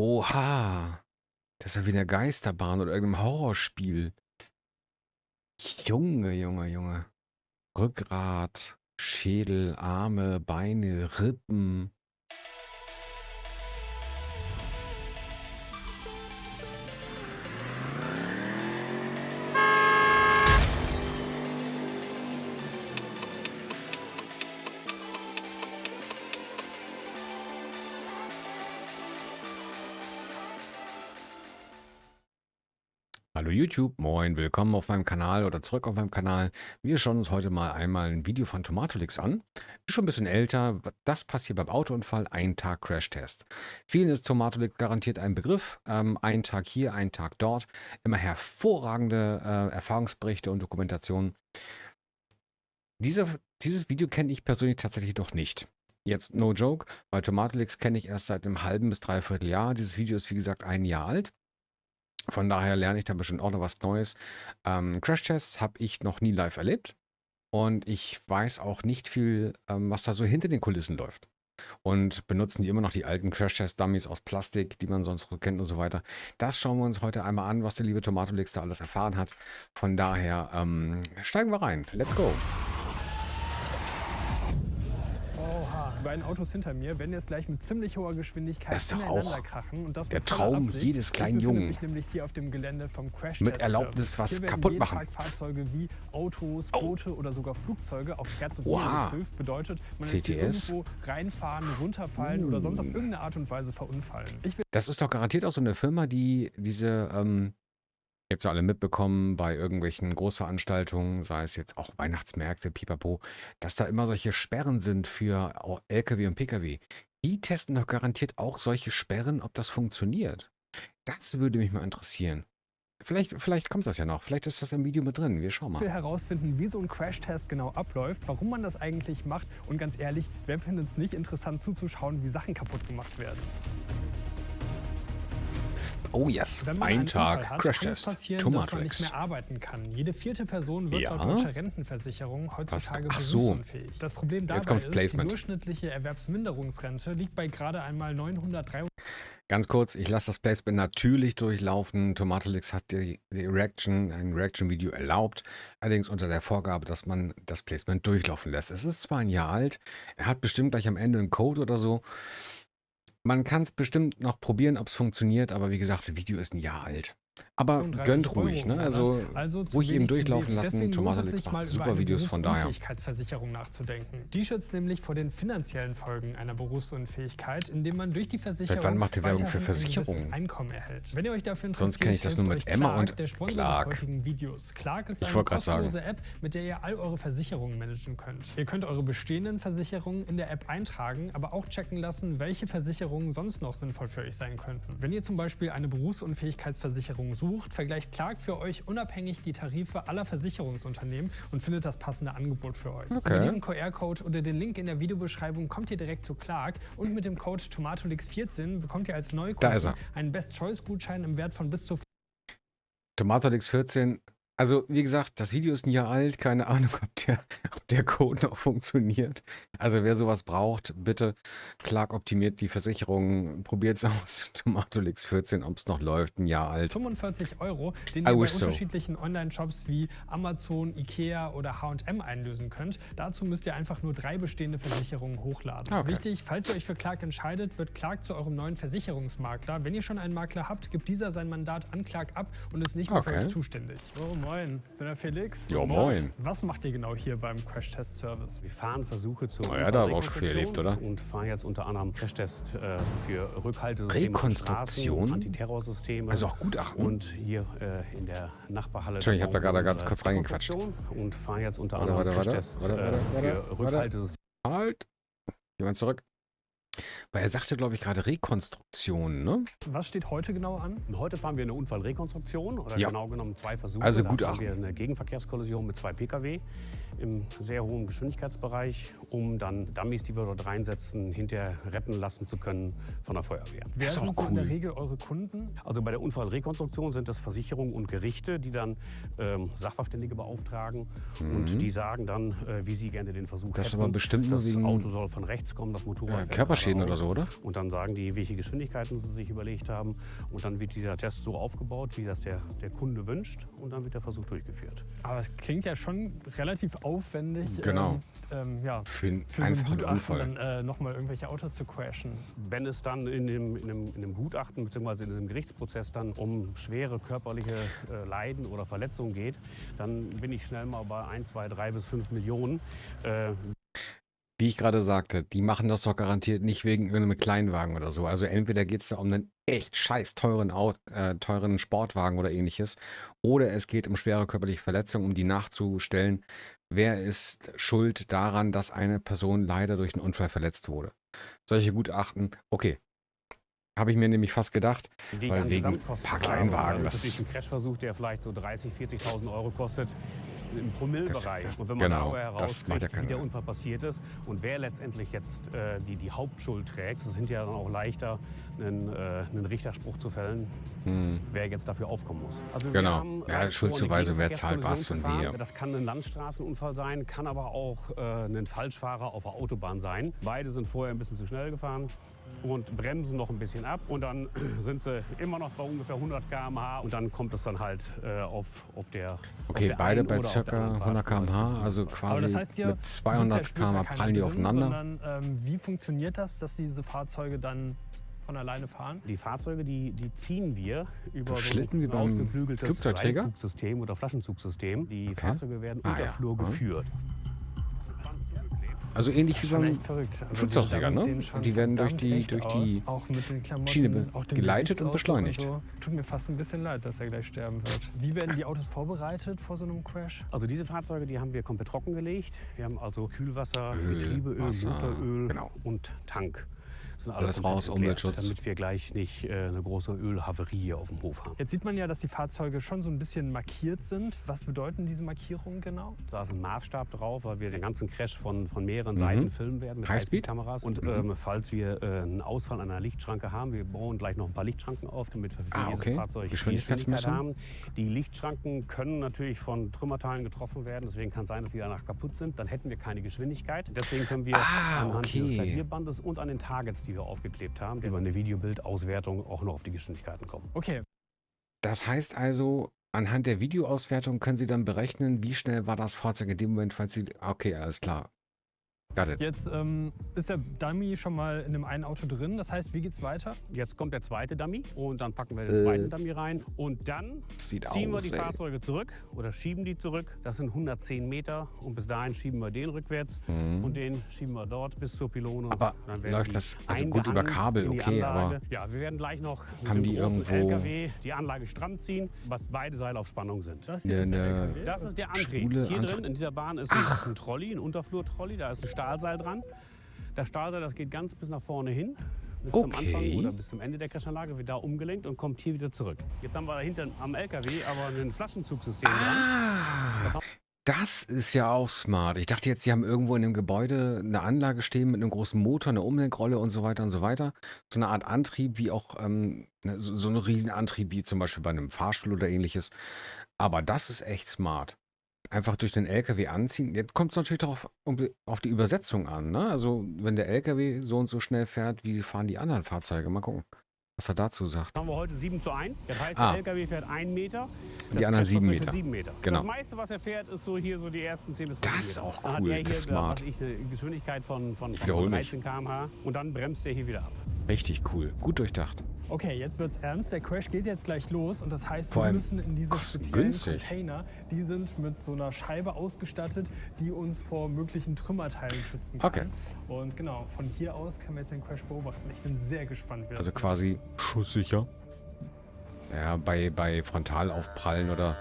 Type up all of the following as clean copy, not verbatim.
Oha, das ist ja wie eine Geisterbahn oder irgendein Horrorspiel. Junge, Junge, Junge. Rückgrat, Schädel, Arme, Beine, Rippen. Hallo YouTube, moin, willkommen auf meinem Kanal oder zurück auf meinem Kanal. Wir schauen uns heute mal einmal ein Video von Tomatolix an. Ist schon ein bisschen älter. Das passiert beim Autounfall, ein Tag Crashtest. Vielen ist Tomatolix garantiert ein Begriff. Ein Tag hier, ein Tag dort. Immer hervorragende Erfahrungsberichte und Dokumentationen. Dieses Video kenne ich persönlich tatsächlich noch nicht. Jetzt no joke, weil Tomatolix kenne ich erst seit einem halben bis dreiviertel Jahr. Dieses Video ist wie gesagt ein Jahr alt. Von daher lerne ich da bestimmt auch noch was Neues. Crashtests habe ich noch nie live erlebt und ich weiß auch nicht viel, was da so hinter den Kulissen läuft. Und benutzen die immer noch die alten Crashtest-Dummies aus Plastik, die man sonst so kennt und so weiter. Das schauen wir uns heute einmal an, was der liebe Tomatolix da alles erfahren hat. Von daher steigen wir rein. Let's go. Oha, die beiden Autos hinter mir werden jetzt gleich mit ziemlich hoher Geschwindigkeit Das ist doch ineinander auch krachen. Und das der mit voller Traum Absicht. jedes kleinen Ich befinde Jungen. mich nämlich hier auf dem Gelände vom Crash Mit Test Erlaubnis Service. was Hier werden kaputt jeden machen. Tag Fahrzeuge wie Autos, Boote oder sogar Flugzeuge auf Herz und Nieren Oha. geprüft. Bedeutet, man lässt hier CTS. irgendwo reinfahren, runterfallen oder sonst auf irgendeine Art und Weise verunfallen. Ich will Das ist doch garantiert auch so eine Firma, die diese, ihr habt ja alle mitbekommen bei irgendwelchen Großveranstaltungen, sei es jetzt auch Weihnachtsmärkte, Pipapo, dass da immer solche Sperren sind für LKW und PKW. Die testen doch garantiert auch solche Sperren, ob das funktioniert. Das würde mich mal interessieren. Vielleicht kommt das ja noch. Vielleicht ist das im Video mit drin. Wir schauen mal. herausfinden, wie so ein Crashtest genau abläuft, warum man das eigentlich macht und ganz ehrlich, wer findet es nicht interessant zuzuschauen, wie Sachen kaputt gemacht werden. Oh yes, Wenn man ein einen Unfall Tag hat, kann es Crashtest. passieren, dass man nicht Tomatolix. mehr arbeiten kann. Jede vierte Person wird Ja? laut deutscher Rentenversicherung heutzutage Ach so. berufsunfähig. Das Problem dabei kommt's ist, Placement. die durchschnittliche Erwerbsminderungsrente liegt bei gerade einmal 903. Ganz kurz, ich lasse das Placement natürlich durchlaufen. Tomatolix hat ein Reaction-Video erlaubt, allerdings unter der Vorgabe, dass man das Placement durchlaufen lässt. Es ist zwar ein Jahr alt, er hat bestimmt gleich am Ende einen Code oder so. Man kann es bestimmt noch probieren, ob es funktioniert, aber wie gesagt, das Video ist ein Jahr alt. Aber gönnt ruhig, ne? Also ruhig eben durchlaufen lassen. Tomatolix macht super Videos, von daher. Berufsunfähigkeitsversicherung nachzudenken. Die schützt nämlich vor den finanziellen Folgen einer Berufsunfähigkeit, indem man durch die Versicherung Seit wann macht ihr Werbung für weiterhin ein gewisses Versicherungen? Einkommen erhält. Wenn ihr euch dafür interessiert, Sonst kenne ich das nur hilft mit euch Emma Clark, und der Sponsor Clark. des heutigen Videos. Clark ist Ich eine wollte gerade sagen. kostenlose App, mit der ihr all eure Versicherungen managen könnt. Ihr könnt eure bestehenden Versicherungen in der App eintragen, aber auch checken lassen, welche Versicherungen sonst noch sinnvoll für euch sein könnten. Wenn ihr zum Beispiel eine Berufsunfähigkeitsversicherung sucht, vergleicht Clark für euch unabhängig die Tarife aller Versicherungsunternehmen und findet das passende Angebot für euch. Okay. Über diesen QR-Code oder den Link in der Videobeschreibung kommt ihr direkt zu Clark und mit dem Code Tomatolix14 bekommt ihr als Da ist Neukunde er. einen Best-Choice-Gutschein im Wert von bis zu Tomatolix 14. Also, wie gesagt, das Video ist ein Jahr alt. Keine Ahnung, ob der Code noch funktioniert. Also, wer sowas braucht, bitte. Clark optimiert die Versicherung. Probiert es aus. Tomatolix 14, ob es noch läuft. Ein Jahr alt. 45 €, den I ihr bei wish so. unterschiedlichen Online-Shops wie Amazon, Ikea oder H&M einlösen könnt. Dazu müsst ihr einfach nur 3 bestehende Versicherungen hochladen. Okay. Wichtig, falls ihr euch für Clark entscheidet, wird Clark zu eurem neuen Versicherungsmakler. Wenn ihr schon einen Makler habt, gibt dieser sein Mandat an Clark ab und ist nicht mehr für Okay. euch zuständig. Oh moin, ich bin der Felix. Jo, moin. Was macht ihr genau hier beim Crash-Test-Service? Wir fahren Versuche zur Na ja, da haben wir auch schon viel erlebt, oder? Und fahren jetzt unter anderem Crashtest für Rückhaltesysteme, Rekonstruktion? Straßen, Antiterrorsysteme. Also auch Gutachten? Und hier in der Nachbarhalle. Entschuldigung, ich habe da gerade ganz unsere kurz reingequatscht. Rekonstruktion Und fahren jetzt unter Warte, anderem warte, Crashtest warte. für Rückhaltesysteme. Halt. Gehen wir zurück. Weil er sagte, glaube ich, gerade Rekonstruktion, ne? Was steht heute genau an? Heute fahren wir eine Unfallrekonstruktion oder Ja. genau genommen 2 Versuche. Also Da Gutachten. haben wir eine Gegenverkehrskollision mit 2 Pkw. im sehr hohen Geschwindigkeitsbereich, um dann Dummies, die wir dort reinsetzen, hinterher retten lassen zu können von der Feuerwehr. Wer ist auch sind so in der cool. Regel eure Kunden? Also bei der Unfallrekonstruktion sind das Versicherungen und Gerichte, die dann Sachverständige beauftragen und die sagen dann, wie sie gerne den Versuch Das ist hätten. aber bestimmt nur das wegen Auto soll von rechts kommen, das Motorrad fährt Körperschäden oder geradeaus. so, oder? Und dann sagen die, welche Geschwindigkeiten sie sich überlegt haben. Und dann wird dieser Test so aufgebaut, wie das der Kunde wünscht. Und dann wird der Versuch durchgeführt. Aber es klingt ja schon relativ aufwendig. Genau. Ja, Für einen für so einen einfachen Gutachten Unfall. dann nochmal irgendwelche Autos zu crashen. Wenn es dann in dem Gutachten bzw. in diesem Gerichtsprozess dann um schwere körperliche Leiden oder Verletzungen geht, dann bin ich schnell mal bei 1, 2, 3 bis 5 Millionen. Wie ich gerade sagte, die machen das doch garantiert nicht wegen irgendeinem Kleinwagen oder so. Also entweder geht es da um einen echt scheiß teuren Sportwagen oder ähnliches, oder es geht um schwere körperliche Verletzungen, um die nachzustellen. Wer ist schuld daran, dass eine Person leider durch einen Unfall verletzt wurde? Solche Gutachten, okay. Habe ich mir nämlich fast gedacht, Die weil an wegen ein Gesamtkosten paar haben. Kleinwagen, Das ist das natürlich ein Crashversuch, der vielleicht so 30.000, 40.000 Euro kostet. Im Promillebereich. Und wenn man genau, darüber das macht ja herauskriegt, keiner. wie der Unfall passiert ist und wer letztendlich jetzt die Hauptschuld trägt, es sind ja dann auch leichter, einen Richterspruch zu fällen, wer jetzt dafür aufkommen muss. Also wir Genau. haben Ja, eigentlich Schuldzuweise, vor, wer eine zahlt was und wie, Verfahren. ja. Das kann ein Landstraßenunfall sein, kann aber auch ein Falschfahrer auf der Autobahn sein. Beide sind vorher ein bisschen zu schnell gefahren und bremsen noch ein bisschen ab. Und dann sind sie immer noch bei ungefähr 100 km/h und dann kommt es dann halt auf der Okay, der beide einen bei oder auf circa der anderen 100 Fahrt. km/h, also Aber quasi das heißt ja, mit 200 km/h prallen die aufeinander. Sondern wie funktioniert das, dass diese Fahrzeuge dann von alleine fahren? Die Fahrzeuge, die ziehen wir über So Schlitten wie ein beim ausgeklügeltes Flugzeugträger? Seilzugsystem oder Flaschenzugsystem. Die Okay. Fahrzeuge werden Ah, unter ja. Flur Ja. geführt. Also ähnlich wie Schon beim echt verrückt. Also Flugzeugträger, die Dummies ne? sehen schon Die werden durch verdammt die- echt durch aus, die auch mit den Klamotten, Schiene auch dem geleitet und Gesichtsausdruck beschleunigt. So. Tut mir fast ein bisschen leid, dass er gleich sterben wird. Wie werden die Autos vorbereitet vor so einem Crash? Also diese Fahrzeuge, die haben wir komplett trockengelegt. Wir haben also Kühlwasser, Öl, Getriebeöl, Wasser, Motoröl genau. und Tank. Das sind alle Alles komplett raus, entleert, Umweltschutz. damit wir gleich nicht eine große Ölhaverie hier auf dem Hof haben. Jetzt sieht man ja, dass die Fahrzeuge schon so ein bisschen markiert sind. Was bedeuten diese Markierungen genau? Da ist ein Maßstab drauf, weil wir den ganzen Crash von mehreren Seiten filmen werden mit Highspeed? Kameras. Und falls wir einen Ausfall an einer Lichtschranke haben, wir bauen gleich noch ein paar Lichtschranken auf, damit wir für jedes okay. Fahrzeug die Geschwindigkeitsmessung? haben. Die Lichtschranken können natürlich von Trümmerteilen getroffen werden, deswegen kann es sein, dass die danach kaputt sind. Dann hätten wir keine Geschwindigkeit. Deswegen können wir anhand okay. des Klavierbandes und an den Targets, die wir aufgeklebt haben, über eine Videobildauswertung auch noch auf die Geschwindigkeiten kommen. Okay, Das heißt also, anhand der Videoauswertung können Sie dann berechnen, wie schnell war das Fahrzeug in dem Moment, falls Sie... Okay, alles klar. Got it. jetzt ist der Dummy schon mal in dem einen Auto drin. Das heißt, wie geht's weiter? Jetzt kommt der zweite Dummy und dann packen wir den zweiten Dummy rein und dann Sieht ziehen wir aus, die ey. Fahrzeuge zurück oder schieben die zurück. Das sind 110 Meter und bis dahin schieben wir den rückwärts und den schieben wir dort bis zur Pylone. Aber Dann werden läuft die das also gut über eingehangen Kabel, in die okay, Anlage. aber Ja, wir werden gleich noch mit haben dem die großen irgendwo- LKW die Anlage stramm ziehen, was beide Seile auf Spannung sind. Das hier ist der Eine- LKW. Das ist der Antrieb. Schwule Hier Antrieb. drin in dieser Bahn ist ein Trolley, ein Unterflur-Trolley, da ist ein Stahlseil dran. Das Stahlseil, das geht ganz bis nach vorne hin, bis zum Okay. Anfang oder bis zum Ende der Crashanlage, wird da umgelenkt und kommt hier wieder zurück. Jetzt haben wir da hinten am LKW aber ein Flaschenzugsystem dran. Das ist ja auch smart. Ich dachte jetzt, Sie haben irgendwo in dem Gebäude eine Anlage stehen mit einem großen Motor, eine Umlenkrolle und so weiter und so weiter. So eine Art Antrieb wie auch so ein Riesenantrieb wie zum Beispiel bei einem Fahrstuhl oder ähnliches. Aber das ist echt smart. Einfach durch den LKW anziehen. Jetzt kommt es natürlich darauf auf die Übersetzung an. Ne? Also wenn der LKW so und so schnell fährt, wie fahren die anderen Fahrzeuge? Mal gucken, was er dazu sagt. Haben wir heute 7:1. Das heißt, Ah. der LKW fährt 1 Meter. Und die anderen 7 Crashfahrzeug Meter. fährt 7 Meter. Genau. Das meiste, was er fährt, ist so hier so die ersten 10 bis 20 Das ist Meter. auch Dann hat cool, er hier, das ist smart. was ich, eine Geschwindigkeit von wiederhole mich. 13 km/h und dann bremst er hier wieder ab. Richtig cool. Gut durchdacht. Okay, jetzt wird's ernst. Der Crash geht jetzt gleich los und das heißt, Vor wir allem- müssen in diese Ach, ist speziellen günstig. Container, die sind mit so einer Scheibe ausgestattet, die uns vor möglichen Trümmerteilen schützen kann. Okay. Und genau, von hier aus können wir jetzt den Crash beobachten. Ich bin sehr gespannt, wie Also das quasi schusssicher. Ja, bei Frontalaufprallen oder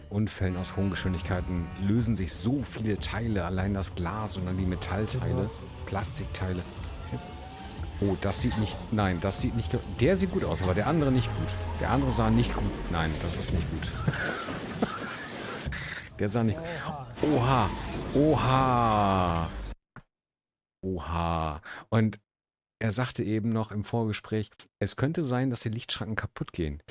Unfällen aus hohen Geschwindigkeiten lösen sich so viele Teile, allein das Glas und dann die Metallteile, Plastikteile. Oh, das sieht nicht, nein, das sieht nicht, der sieht gut aus, aber der andere nicht gut. Der andere sah nicht gut, nein, das ist nicht gut. Der sah nicht... Oha. Oha. Oha. Oha. Und er sagte eben noch im Vorgespräch, es könnte sein, dass die Lichtschranken kaputt gehen.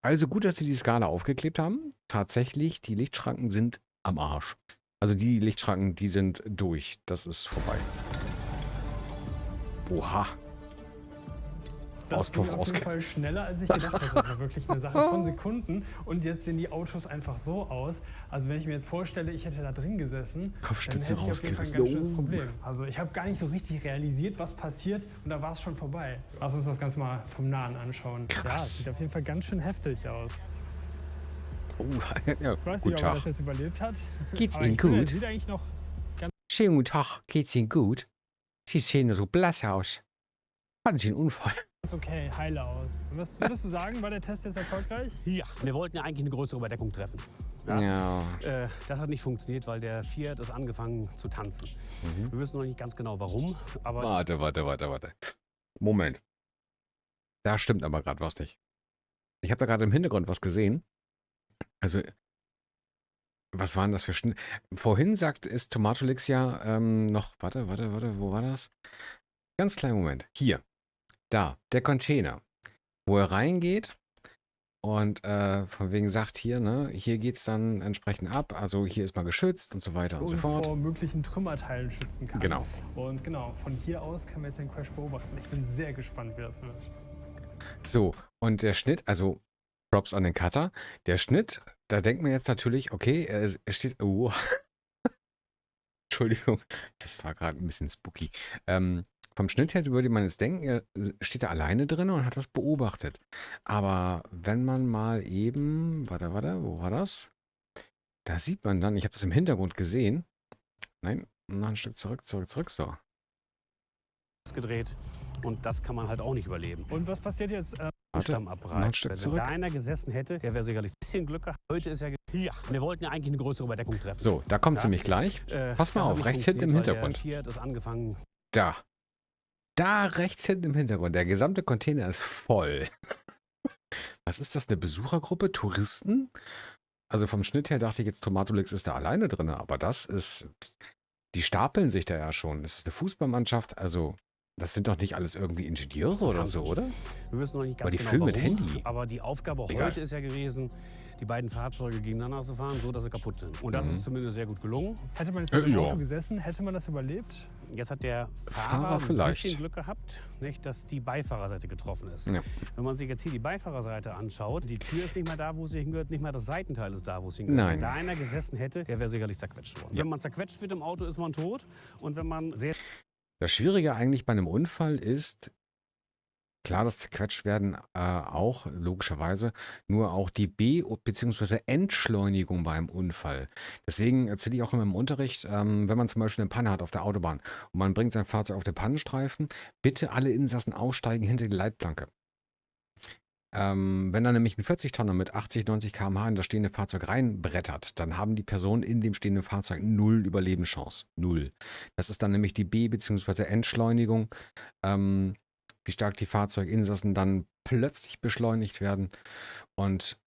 Also gut, dass sie die Skala aufgeklebt haben. Tatsächlich, die Lichtschranken sind am Arsch. Also die Lichtschranken, die sind durch. Das ist vorbei. Oha. Das ging Auspuff auf jeden Fall ausgesetzt. schneller, als ich gedacht hätte. Das war wirklich eine Sache von Sekunden. Und jetzt sehen die Autos einfach so aus. Also wenn ich mir jetzt vorstelle, ich hätte da drin gesessen, dann Kopfstütze hätte ich auf jeden Fall ein rausgerissen. ganz schönes Oh. Problem. Also ich habe gar nicht so richtig realisiert, was passiert. Und da war es schon vorbei. Lass uns das Ganze mal vom Nahen anschauen. Ja, Krass. es sieht auf jeden Fall ganz schön heftig aus. Oh, ja, Ich weiß guten nicht, ob er Tag. das jetzt überlebt hat. Geht's Aber Ihnen ich finde, er gut? sieht eigentlich noch Schönen guten Tag. Geht's Ihnen gut? Sie sehen so blass aus. Hatten Sie einen Unfall? ganz okay, heile aus. Und was würdest du sagen, war der Test jetzt erfolgreich? Ja, wir wollten ja eigentlich eine größere Überdeckung treffen. Ja. Das hat nicht funktioniert, weil der Fiat ist angefangen zu tanzen. Wir wissen noch nicht ganz genau warum, aber Warte. Moment. Da stimmt aber gerade was nicht. Ich habe da gerade im Hintergrund was gesehen. Also, was waren das für Schnitt? Vorhin sagt ist Tomatolix ja noch, warte, wo war das? Ganz kleinen Moment. Hier, da, der Container, wo er reingeht und von wegen sagt hier, ne, hier geht es dann entsprechend ab. Also hier ist mal geschützt und so weiter und so uns fort. vor möglichen Trümmerteilen schützen kann. Genau. Und genau, von hier aus kann man jetzt den Crash beobachten. Ich bin sehr gespannt, wie das wird. So, und der Schnitt, also Props an den Cutter, der Schnitt, da denkt man jetzt natürlich, okay, er steht, oh, Entschuldigung, das war gerade ein bisschen spooky. Vom Schnitt her würde man jetzt denken, er steht da alleine drin und hat das beobachtet. Aber wenn man mal eben, warte, wo war das? Da sieht man dann, ich habe das im Hintergrund gesehen. Nein, noch ein Stück zurück, so. gedreht. Und das kann man halt auch nicht überleben. Und was passiert jetzt? Warte, Stamm noch ein abreißt. Stück Wenn zurück. da einer gesessen hätte, der wäre sicherlich ein bisschen Glück gehabt. Heute ist ja... Ja, wir wollten ja eigentlich eine größere Überdeckung treffen. So, da kommt sie Ja. nämlich gleich. Pass mal Das hat auf, nicht rechts hinten im funktioniert, weil Hintergrund. Der Fiat ist angefangen... Da. Da rechts hinten im Hintergrund. Der gesamte Container ist voll. Was ist das, eine Besuchergruppe? Touristen? Also vom Schnitt her dachte ich jetzt, Tomatolix ist da alleine drin, aber das ist, die stapeln sich da ja schon. Das ist eine Fußballmannschaft, also das sind doch nicht alles irgendwie Ingenieure oder so, oder? Wir wissen noch nicht ganz Aber die genau, filmen mit warum, Handy. aber die Aufgabe Egal. heute ist ja gewesen, die beiden Fahrzeuge gegeneinander zu fahren, so dass sie kaputt sind. Und das ist zumindest sehr gut gelungen. Hätte man jetzt im Ja. Auto gesessen, hätte man das überlebt? Jetzt hat der Fahrer Fahrer ein vielleicht. bisschen Glück gehabt, nicht, dass die Beifahrerseite getroffen ist. Ja. Wenn man sich jetzt hier die Beifahrerseite anschaut, die Tür ist nicht mehr da, wo sie hingehört, nicht mehr das Seitenteil ist da, wo es hingehört. Nein. Wenn da einer gesessen hätte, der wäre sicherlich zerquetscht worden. Ja. Wenn man zerquetscht wird im Auto, ist man tot. Und wenn man sehr Das Schwierige eigentlich bei einem Unfall ist, klar, das Zerquetschtwerden auch, logischerweise, nur auch die bzw. Entschleunigung beim Unfall. Deswegen erzähle ich auch immer im Unterricht, wenn man zum Beispiel eine Panne hat auf der Autobahn und man bringt sein Fahrzeug auf den Pannenstreifen, bitte alle Insassen aussteigen hinter die Leitplanke. Wenn da nämlich ein 40-Tonner mit 80, 90 km/h in das stehende Fahrzeug reinbrettert, dann haben die Personen in dem stehenden Fahrzeug null Überlebenschance. Null. Das ist dann nämlich die bzw. Entschleunigung. Wie stark die Fahrzeuginsassen dann plötzlich beschleunigt werden. Und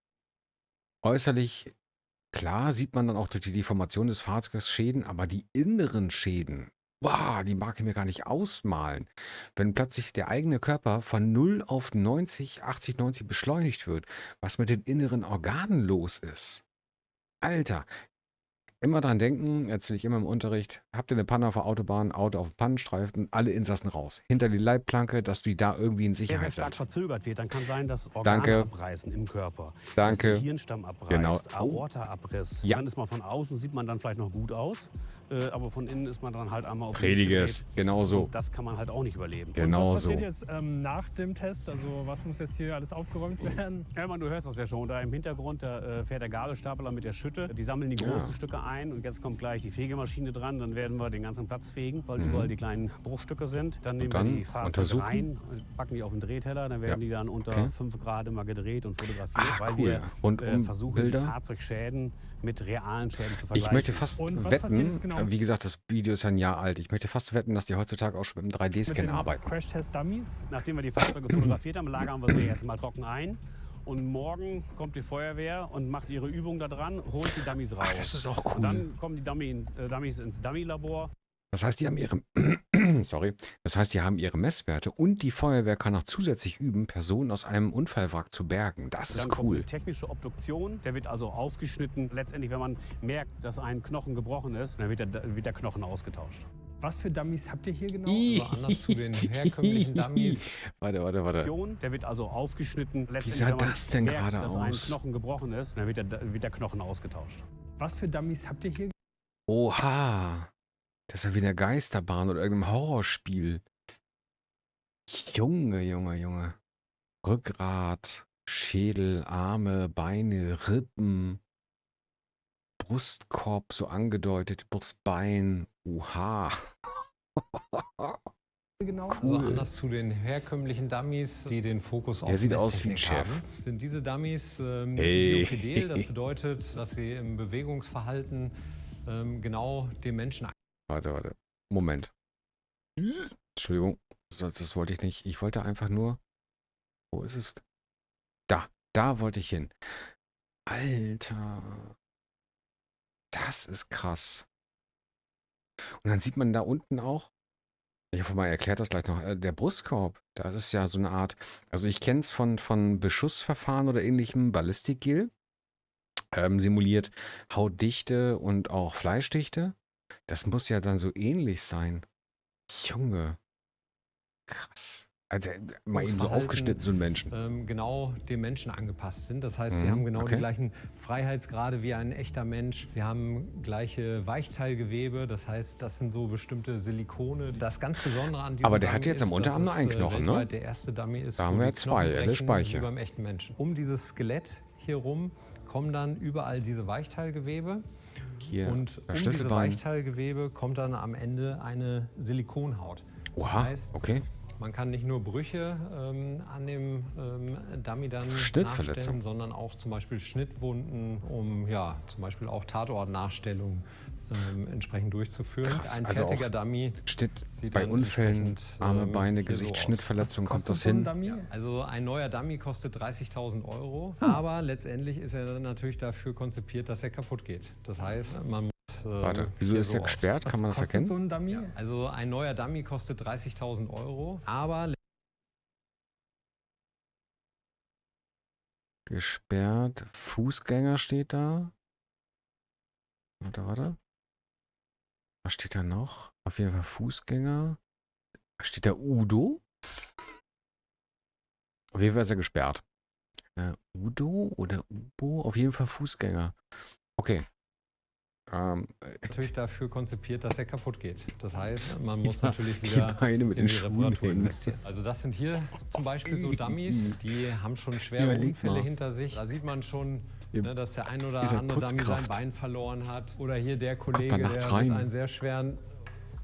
äußerlich, klar, sieht man dann auch durch die Deformation des Fahrzeugs Schäden, aber die inneren Schäden, wow, die mag ich mir gar nicht ausmalen. Wenn plötzlich der eigene Körper von 0 auf 90, 80, 90 beschleunigt wird, was mit den inneren Organen los ist. Alter, immer dran denken, erzähle ich immer im Unterricht, habt ihr eine Panne auf der Autobahn, Auto auf dem Pannenstreifen, alle Insassen raus. Hinter die Leitplanke, dass die da irgendwie in sehr Sicherheit stark sind. verzögert wird, dann kann sein, dass Organe Danke. abreißen im Körper. Danke. Dass der Hirnstamm abreißt, Genau. Aorta-Abriss. Ja. Dann ist man von außen, sieht man dann vielleicht noch gut aus, aber von innen ist man dann halt einmal auf Prediges, genau so. Und das kann man halt auch nicht überleben. Genau Was so. passiert jetzt nach dem Test? Also was muss jetzt hier alles aufgeräumt werden? Hermann, du hörst das ja schon, da im Hintergrund, da fährt der Gabelstapler mit der Schütte. Die sammeln die großen Stücke ein und jetzt kommt gleich die Fegemaschine dran. Dann werden wir den ganzen Platz fegen, weil überall die kleinen Bruchstücke sind. Dann nehmen dann wir die Fahrzeuge untersuchen? rein, packen die auf den Drehteller, dann werden Ja. die dann unter Okay. 5 Grad immer gedreht und fotografiert, Ach, weil cool. wir Rundum versuchen, Bilder? die Fahrzeugschäden mit realen Schäden zu vergleichen. Ich möchte fast Und was passiert wetten, jetzt genau? wie gesagt, das Video ist ja ein Jahr alt, ich möchte fast wetten, dass die heutzutage auch schon mit einem Mit 3D-Scan den arbeiten. Crash-Test-Dummies? Nachdem wir die Fahrzeuge fotografiert haben, lagern wir sie erstmal trocken ein Und morgen kommt die Feuerwehr und macht ihre Übung da dran, holt die Dummies raus. Ach, das ist auch cool. Und dann kommen die Dummies ins Dummy-Labor. Das heißt, die haben ihre, sorry, das heißt, die haben ihre Messwerte und die Feuerwehr kann auch zusätzlich üben, Personen aus einem Unfallwrack zu bergen. Das Dann ist kommt cool. eine technische Obduktion, der wird also aufgeschnitten. Letztendlich, wenn man merkt, dass ein Knochen gebrochen ist, dann wird der Knochen ausgetauscht. Was für Dummies habt ihr hier genau? Ih. Also anders zu den herkömmlichen Dummies. Warte. Der wird also aufgeschnitten. Letztendlich, sah wenn man das denn merkt, gerade dass ein aus? Knochen gebrochen ist, dann wird der Knochen ausgetauscht. Was für Dummies habt ihr hier? Oha. Das ist ja wie eine Geisterbahn oder irgendein Horrorspiel. Junge. Rückgrat, Schädel, Arme, Beine, Rippen, Brustkorb so angedeutet, Brustbein. Oha. Genau. Also anders zu den herkömmlichen Dummies, die den Fokus auf Der sieht aus wie ein Messtechnik Chef. haben, sind diese Dummies Hey. biofidel. Das bedeutet, dass sie im Bewegungsverhalten genau dem Menschen. Warte. Moment. Entschuldigung, das wollte ich nicht. Ich wollte einfach nur. Wo ist es? Da wollte ich hin. Alter. Das ist krass. Und dann sieht man da unten auch, ich hoffe mal, er erklärt das gleich noch, der Brustkorb, das ist ja so eine Art, also ich kenne es von Beschussverfahren oder ähnlichem, Ballistikgel, simuliert Hautdichte und auch Fleischdichte. Das muss ja dann so ähnlich sein. Junge. Krass. Also mal eben so Verhalten, aufgeschnitten, so ein Menschen. Genau dem Menschen angepasst sind. Das heißt, sie Mhm, haben genau okay. die gleichen Freiheitsgrade wie ein echter Mensch. Sie haben gleiche Weichteilgewebe. Das heißt, das sind so bestimmte Silikone. Das ganz Besondere an diesem Aber der Dummy hat jetzt am ist, Unterarm dass nur einen es, Knochen, ne? weltweit der erste Dummy ist, Da haben wo wir die jetzt zwei, Knochen der brechen Speicher. wie beim echten Menschen. Um dieses Skelett hier rum kommen dann überall diese Weichteilgewebe. Hier, Und um diese Schlüsselbein. Weichteilgewebe kommt dann am Ende eine Silikonhaut. Oha, Das heißt, okay. man kann nicht nur Brüche an dem Dummy dann Schnittverletzung. nachstellen, sondern auch zum Beispiel Schnittwunden, um ja zum Beispiel auch Tatortnachstellungen entsprechend durchzuführen. Krass, Ein also fertiger auch Dummy Steht sieht bei dann Unfällen, entsprechend, Arme, Beine, hier Gesicht, so aus. Schnittverletzung, kommt das so ein hin? Dummy? Also ein neuer Dummy kostet 30.000 €, aber letztendlich ist er dann natürlich dafür konzipiert, dass er kaputt geht. Das heißt, man muss Warte, wieso hier ist der so gesperrt? Kann man das Kostet erkennen? so ein Dummy? Also ein neuer Dummy kostet 30.000 €, aber Gesperrt. Fußgänger steht da. Warte. Was steht da noch? Auf jeden Fall Fußgänger. Steht da Udo? Auf jeden Fall ist er gesperrt. Udo oder Ubo? Auf jeden Fall Fußgänger. Okay. natürlich dafür konzipiert, dass er kaputt geht. Das heißt, man muss Ja, natürlich die wieder Beine mit in den die Schuhen Reparatur hängen. investieren. Also das sind hier zum Beispiel so Dummies, die haben schon schwere Überleg Unfälle mal. hinter sich. Da sieht man schon, Ihr- ne, dass der ein oder ihr seid andere Dummy sein Putzkraft. Bein verloren hat. Oder hier der Kollege, da der nachts wird rein. einen sehr schweren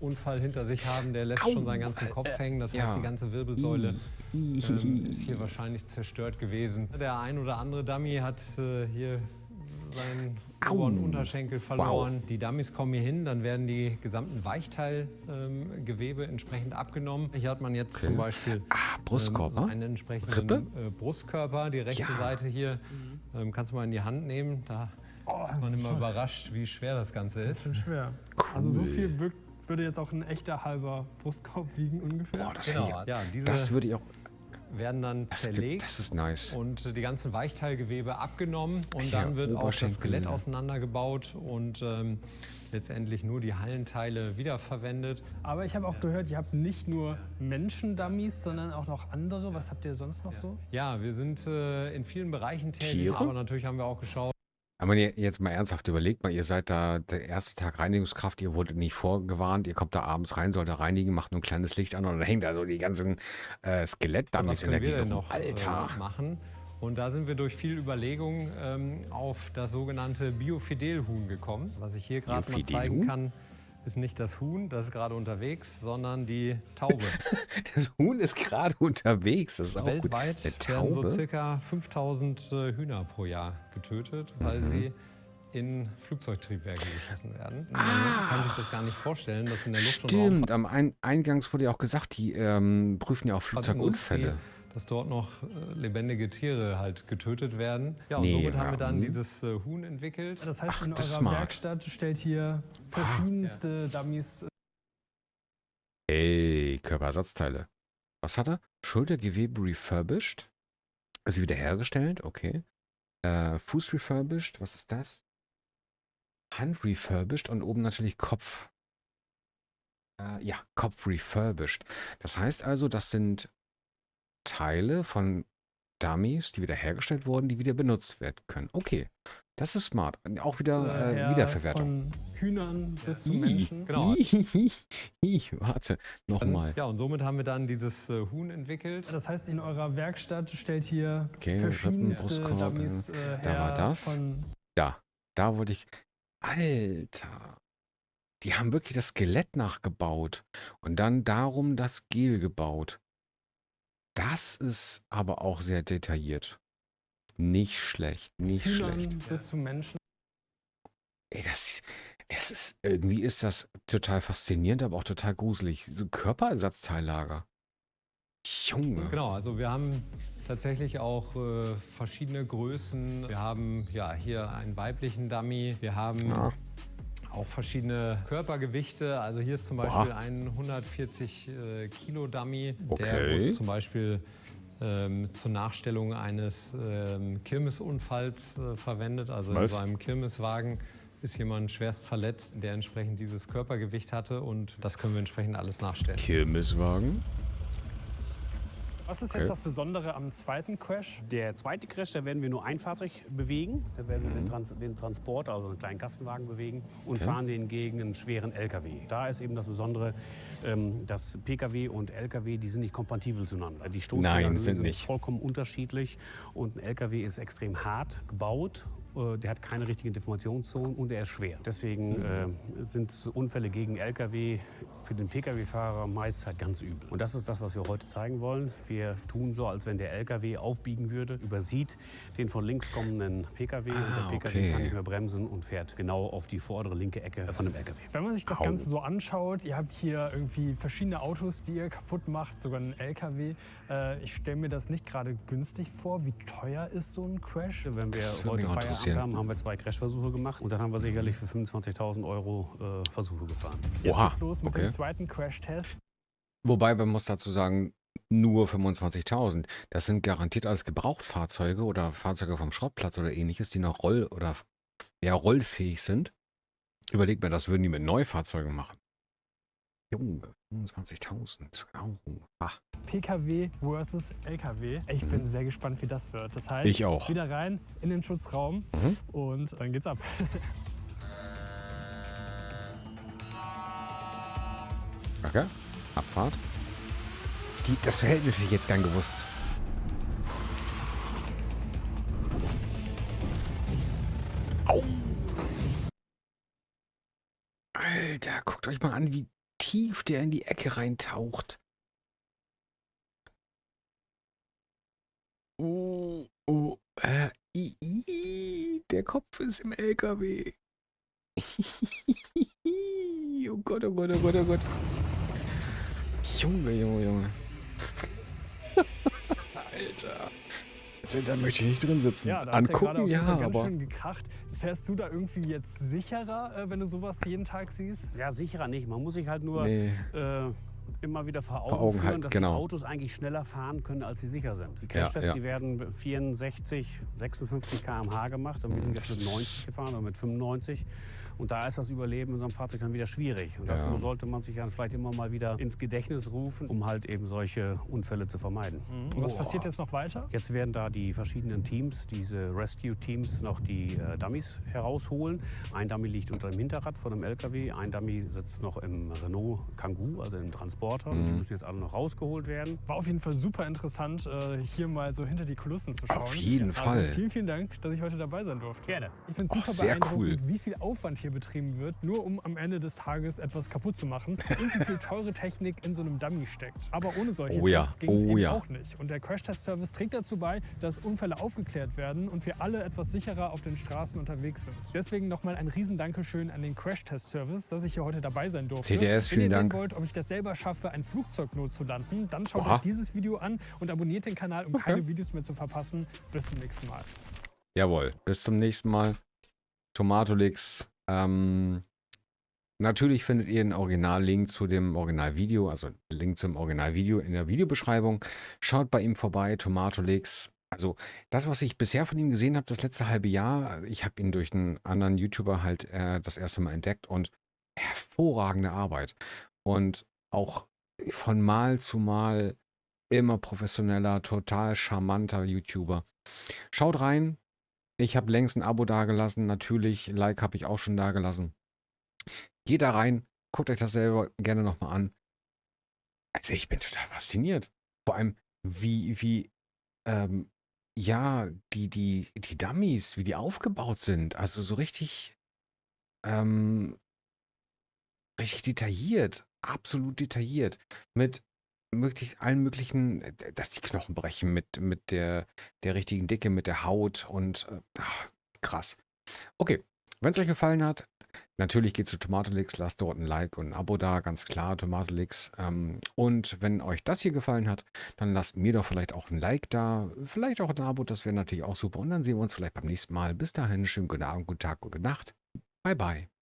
Unfall hinter sich haben, der lässt schon seinen ganzen Kopf hängen. Das heißt, Ja. die ganze Wirbelsäule ist hier wahrscheinlich zerstört gewesen. Der ein oder andere Dummy hat hier seinen oberen Unterschenkel verloren. Die Dummies kommen hier hin, dann werden die gesamten Weichteilgewebe entsprechend abgenommen. Hier hat man jetzt zum Beispiel Brustkorb, ne? einen entsprechenden Rippe? Brustkörper. Die rechte Ja. Seite hier kannst du mal in die Hand nehmen. Da ist man immer überrascht, wie schwer das Ganze ist. Schon schwer. Also so viel würde jetzt auch ein echter halber Brustkorb wiegen ungefähr. Boah, das, Genau, hätte ja, ich, diese das würde ich auch. werden dann zerlegt. Das ist nice. Und die ganzen Weichteilgewebe abgenommen und Hier, dann wird auch das Oberschenkel. Skelett auseinandergebaut und letztendlich nur die Hallenteile wiederverwendet. Aber ich habe auch gehört, ihr habt nicht nur Menschen-Dummies, sondern auch noch andere. Was habt ihr sonst noch so? Ja, wir sind in vielen Bereichen tätig, Tiere? aber natürlich haben wir auch geschaut, Aber jetzt mal ernsthaft, überlegt mal, ihr seid da der erste Tag Reinigungskraft, ihr wurdet nicht vorgewarnt, ihr kommt da abends rein, sollt da reinigen, macht nur ein kleines Licht an und dann hängt da so die ganzen Skelett-Dummies was in der können wir Gegend denn rum. noch Alter! machen. Und da sind wir durch viel Überlegung auf das sogenannte Biofidel-Huhn gekommen. Was ich hier gerade mal Biofidel-Huhn? zeigen kann, ist nicht das Huhn, das ist gerade unterwegs, sondern die Taube. Das Huhn ist gerade unterwegs, das ist auch gut. Weltweit Eine werden so Taube? circa 5000 Hühner pro Jahr getötet, weil sie in Flugzeugtriebwerke geschossen werden. Man kann sich das gar nicht vorstellen, dass in der Luft- und Stimmt, am Eingangs wurde ja auch gesagt, die prüfen ja auch Flugzeugunfälle. dass dort noch lebendige Tiere halt getötet werden. Ja, und Nee, somit haben wir dann warum? dieses Huhn entwickelt. Das heißt, in das ist eurer smart. Werkstatt stellt ihr verschiedenste Dummies. Ey, Körperersatzteile. Was hat er? Schultergewebe refurbished. Also wiederhergestellt, okay. Fuß refurbished, was ist das? Hand refurbished und oben natürlich Kopf. Ja, Kopf refurbished. Das heißt also, das sind Teile von Dummies, die wiederhergestellt wurden, die wieder benutzt werden können. Okay, das ist smart. Auch wieder Wiederverwertung. Von Hühnern bis zu Ih, Menschen. Genau. Warte, nochmal. Ja, und somit haben wir dann dieses Huhn entwickelt. Das heißt, in eurer Werkstatt stellt ihr Okay, verschiedenste Rippen, Brustkorb, Dummies her. da war das. Von Da wollte ich. Alter. Die haben wirklich das Skelett nachgebaut und dann darum das Gel gebaut. Das ist aber auch sehr detailliert. Nicht schlecht, nicht Hühnern schlecht. bis zu Menschen. Ey, das ist, irgendwie ist das total faszinierend, aber auch total gruselig. So Körperersatzteillager. Junge. Genau, also wir haben tatsächlich auch verschiedene Größen. Wir haben ja hier einen weiblichen Dummy. Wir haben Ja. auch verschiedene Körpergewichte. Also hier ist zum Beispiel ein 140 Kilo Dummy. Der Okay. wurde zum Beispiel zur Nachstellung eines Kirmesunfalls verwendet. Also in Was? so einem Kirmeswagen ist jemand schwerst verletzt, der entsprechend dieses Körpergewicht hatte. Und das können wir entsprechend alles nachstellen. Kirmeswagen? Was ist Okay. jetzt das Besondere am zweiten Crash? Der zweite Crash, da werden wir nur ein Fahrzeug bewegen. Da werden wir den Transport, also einen kleinen Kastenwagen bewegen und fahren den gegen einen schweren LKW. Da ist eben das Besondere, dass PKW und LKW, die sind nicht kompatibel zueinander. Die Nein, Stoßdämpfer sind nicht. vollkommen unterschiedlich und ein LKW ist extrem hart gebaut. Der hat keine richtigen Deformationszonen und er ist schwer. Deswegen sind Unfälle gegen LKW für den Pkw-Fahrer meist halt ganz übel. Und das ist das, was wir heute zeigen wollen. Wir tun so, als wenn der LKW aufbiegen würde, übersieht den von links kommenden Pkw und der Pkw okay. kann nicht mehr bremsen und fährt genau auf die vordere linke Ecke von dem LKW. Wenn man sich das Au. Ganze so anschaut, ihr habt hier irgendwie verschiedene Autos, die ihr kaputt macht, sogar einen LKW. Ich stelle mir das nicht gerade günstig vor. Wie teuer ist so ein Crash? Wenn wir Das würde heute mich auch Feierabend interessieren. haben, haben wir 2 Crashversuche gemacht und dann haben wir sicherlich für 25.000 Euro Versuche gefahren. Jetzt Oha, geht's los mit okay. dem zweiten Crash-Test. Wobei man muss dazu sagen, nur 25.000. Das sind garantiert alles Gebrauchtfahrzeuge oder Fahrzeuge vom Schrottplatz oder ähnliches, die noch rollfähig sind. Überlegt mir, das würden die mit Neufahrzeugen machen. Junge, 25.000. Ach, PKW versus LKW. Ich bin sehr gespannt, wie das wird. Das heißt, Ich auch. wieder rein in den Schutzraum und dann geht's ab. okay. Abfahrt. Das Verhältnis hätte ich jetzt gern gewusst. Au. Alter, guckt euch mal an, wie tief der in die Ecke reintaucht. Oh, der Kopf ist im LKW. Oh Gott, oh Gott, oh Gott, oh Gott. Junge. Alter. Also, da möchte ich nicht drin sitzen. Ja, da hat's ja gerade Angucken, auf jeden ja, Fall ganz aber. schön gekracht. Fährst du da irgendwie jetzt sicherer, wenn du sowas jeden Tag siehst? Ja, sicherer nicht. Man muss sich halt nur Nee. immer wieder vor Augen Augen führen, halten, dass genau. die Autos eigentlich schneller fahren können, als sie sicher sind. Die Ja, Crashtests, ja. die werden 64, 56 km/h gemacht. Und wir sind jetzt mit 90 gefahren oder mit 95. Und da ist das Überleben in so einem Fahrzeug dann wieder schwierig. Und das Ja. sollte man sich dann vielleicht immer mal wieder ins Gedächtnis rufen, um halt eben solche Unfälle zu vermeiden. Und was passiert jetzt noch weiter? Jetzt werden da die verschiedenen Teams, diese Rescue-Teams, noch die Dummies herausholen. Ein Dummy liegt unter dem Hinterrad von einem LKW, ein Dummy sitzt noch im Renault Kangoo, also im Transporter. Und die müssen jetzt alle noch rausgeholt werden. War auf jeden Fall super interessant, hier mal so hinter die Kulissen zu schauen. Auf jeden Fall. Also vielen Dank, dass ich heute dabei sein durfte. Gerne. Ich finde Ach, super sehr beeindruckend, cool. wie viel Aufwand hier betrieben wird, nur um am Ende des Tages etwas kaputt zu machen und wie viel teure Technik in so einem Dummy steckt. Aber ohne solche Oh ja, Tests ging es oh eben ja. auch nicht. Und der Crash-Test-Service trägt dazu bei, dass Unfälle aufgeklärt werden und wir alle etwas sicherer auf den Straßen unterwegs sind. Deswegen nochmal ein riesen Dankeschön an den Crash-Test-Service, dass ich hier heute dabei sein durfte. CTS, Wenn ihr vielen sehen Dank. wollt, ob ich das selber schaffe, schaffe, ein Flugzeug notzulanden, dann schaut Oha. euch dieses Video an und abonniert den Kanal, um keine Videos mehr zu verpassen. Bis zum nächsten Mal. Jawohl, bis zum nächsten Mal. Tomatolix. Natürlich findet ihr einen Originallink zu dem Originalvideo, also Link zum Originalvideo in der Videobeschreibung. Schaut bei ihm vorbei, Tomatolix. Also das, was ich bisher von ihm gesehen habe, das letzte halbe Jahr, ich habe ihn durch einen anderen YouTuber halt das erste Mal entdeckt und hervorragende Arbeit. Und auch von Mal zu Mal immer professioneller, total charmanter YouTuber. Schaut rein. Ich habe längst ein Abo dagelassen, natürlich. Like habe ich auch schon dagelassen. Geht da rein, guckt euch das selber gerne nochmal an. Also ich bin total fasziniert. Vor allem, ja, die Dummies, wie die aufgebaut sind. Also so richtig, richtig detailliert. Absolut detailliert. Mit allen möglichen, dass die Knochen brechen mit der richtigen Dicke, mit der Haut und krass. Okay, wenn es euch gefallen hat, natürlich geht zu Tomatolix, lasst dort ein Like und ein Abo da, ganz klar, Tomatolix. Und wenn euch das hier gefallen hat, dann lasst mir doch vielleicht auch ein Like da, vielleicht auch ein Abo, das wäre natürlich auch super. Und dann sehen wir uns vielleicht beim nächsten Mal. Bis dahin, schönen guten Abend, guten Tag, gute Nacht. Bye, bye.